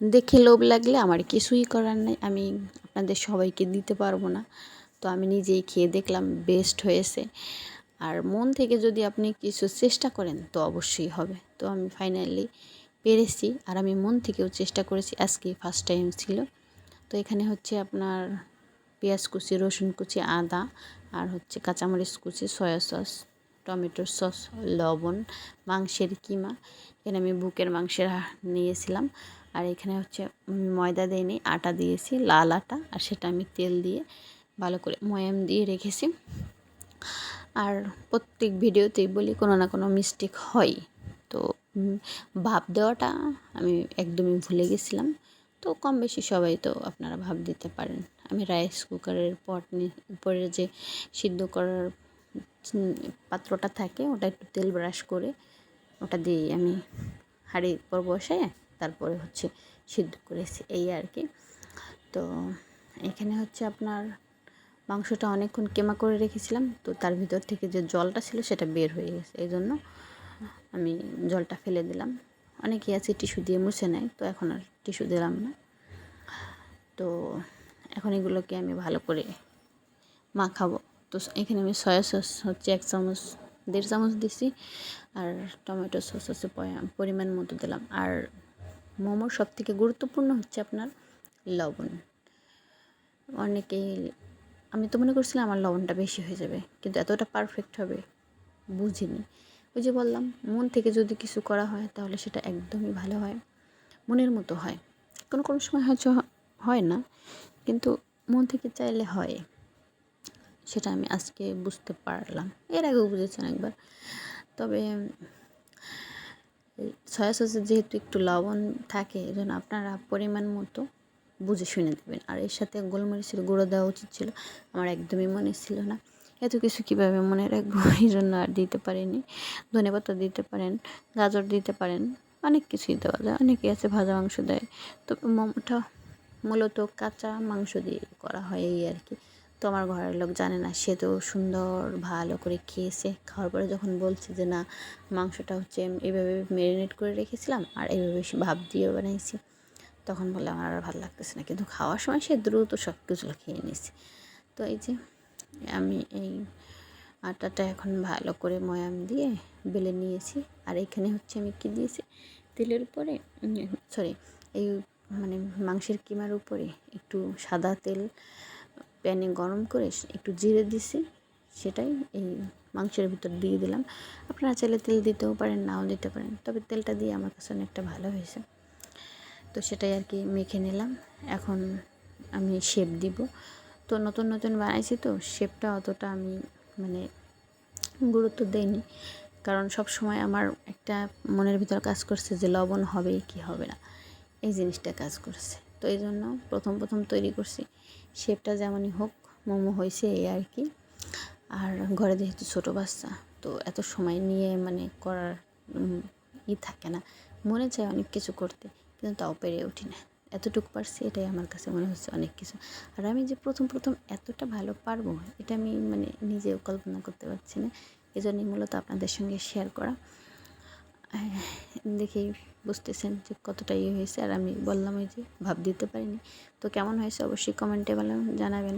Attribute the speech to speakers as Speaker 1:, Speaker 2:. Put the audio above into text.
Speaker 1: দেখে লোভ লাগলে আমার কিছুই করার নেই, আমি আপনাদের সবাইকে দিতে পারবো না। তো আমি নিজেই খেয়ে দেখলাম বেস্ট হয়েছে। আর মন থেকে যদি আপনি কিছু চেষ্টা করেন তো অবশ্যই হবে। তো আমি ফাইনালি পেরেছি, আর আমি মন থেকেও চেষ্টা করেছি, আজকে ফার্স্ট টাইম ছিল। তো এখানে হচ্ছে আপনার পেঁয়াজ কুচি, রসুন কুচি, আদা, আর হচ্ছে কাঁচামরিচ কুচি, সয়া সস, টমেটোর সস, লবণ, মাংসের কিমা। এখানে আমি বুকের মাংসের নিয়েছিলাম। আর এখানে হচ্ছে ময়দা দিইনি, আটা দিয়েছি, লাল আটা, আর সেটা আমি তেল দিয়ে ভালো করে ময়াম দিয়ে রেখেছি। আর প্রত্যেক ভিডিওতেই বলি কোনো না কোনো মিস্টেক হয়। তো ভাপ দেওয়াটা আমি একদমই ভুলে গেছিলাম। তো কম বেশি সবাই তো আপনারা ভাপ দিতে পারেন। আমি রাইস কুকারের উপরে যে সিদ্ধ করার পাত্রটা থাকে ওটা একটু তেল ব্রাশ করে ওটা দিয়েই আমি হাঁড়ির উপর বসে তারপরে হচ্ছে সিদ্ধ করেছি, এই আর কি। তো এখানে হচ্ছে আপনার মাংসটা অনেকক্ষণ কেমা করে রেখেছিলাম, তো তার ভিতর থেকে যে জলটা ছিল সেটা বের হয়ে গেছে, এই জন্য আমি জলটা ফেলে দিলাম। অনেকেই আছে টিস্যু দিয়ে মুছে নেয়, তো এখন আর টিস্যু দিলাম না। তো এখন এগুলোকে আমি ভালো করে মাখাবো। তো এখানে আমি সয়া সস হচ্ছে 1 চামচ 1.5 চামচ দিছি, আর টমেটো সস হচ্ছে পরিমাণ মতো দিলাম। আর মোমোর সবথেকে গুরুত্বপূর্ণ হচ্ছে আপনার লবণ। অনেকেই, আমি তো মনে করছিলাম আমার লবণটা বেশি হয়ে যাবে, কিন্তু এতটা পারফেক্ট হবে বুঝিনি। ওই যে বললাম, মন থেকে যদি কিছু করা হয় তাহলে সেটা একদমই ভালো হয়, মনের মতো হয়। কোনো কোনো সময় হয়তো হয় না, কিন্তু মন থেকে চাইলে হয়। সেটা আমি আজকে বুঝতে পারলাম, এর আগেও বুঝেছেন একবার। তবে সয়া সসে যেহেতু একটু লবণ থাকে, এই জন্য আপনারা পরিমাণ মতো বুঝে শুনে দেবেন। আর এর সাথে গোলমরিচের গুঁড়ো দেওয়া উচিত ছিল, আমার একদমই মনে ছিল না। এত কিছু কীভাবে মনে রাখবো, এই জন্য আর দিতে পারিনি। ধনেপাতা দিতে পারেন, গাজর দিতে পারেন, অনেক কিছুই দেওয়া যায়। অনেকে আছে ভাজা মাংস দেয়, তো মোমোটা মূলত কাঁচা মাংস দিয়ে করা হয়, এই আর কি। তো আমার ঘরের লোক জানে না, সে তো সুন্দর ভালো করে খেয়েছে। খাওয়ার পরে যখন বলছে যে না, মাংসটা হচ্ছে এইভাবে ম্যারিনেট করে রেখেছিলাম আর এইভাবে ভাপ দিয়ে বানাইছি, তখন বলে আমার আর ভালো লাগতেছে না, কিন্তু খাওয়ার সময় সে দ্রুত সব কিছু খেয়ে নিয়েছে। তো এই যে আমি এই আটাটা এখন ভালো করে ময়াম দিয়ে বেলে নিয়েছি। আর এখানে হচ্ছে আমি কী দিয়েছি, তেলের উপরে সরি এই মানে মাংসের কিমার উপরে একটু সাদা তেল প্যানে গরম করে একটু জিরে দিছি, সেটাই এই মাংসের ভিতর দিয়ে দিলাম। আপনারা চাইলে তেল দিতেও পারেন, নাও দিতে পারেন, তবে তেলটা দিয়ে আমার কাছে অনেকটা ভালো হয়েছে। তো সেটাই আর কি মেখে নিলাম। এখন আমি শেপ দিব। তো নতুন নতুন বানাইছি, তো শেপটা অতটা আমি মানে গুরুত্ব দেইনি, কারণ সব সময় আমার একটা মনের ভিতর কাজ করছে যে লবণ হবে কি হবে না, এই জিনিসটা কাজ করছে। তো এই জন্য প্রথম প্রথম তৈরি করছি, শেপটা যেমনই হোক মোমো হয়েছে, এই আর কি। আর ঘরে যেহেতু ছোটো বাচ্চা, তো এত সময় নিয়ে মানে করার থাকে না, মনে চায় অনেক কিছু করতে, কিন্তু তাও পেরে উঠি না। এতটুকু পারছি, এটাই আমার কাছে মনে হচ্ছে অনেক কিছু। আর আমি যে প্রথম প্রথম এতটা ভালো পারবো, এটা আমি মানে নিজেও কল্পনা করতে পারছি না। এজন্যই মূলত আপনাদের সঙ্গে শেয়ার করা। দেখেই বুঝতেছেন যে কতটা ইয়ে হয়েছে। আর আমি বললাম ওই যে ভাব দিতে পারিনি। তো কেমন হয়েছে অবশ্যই কমেন্টে জানাবেন।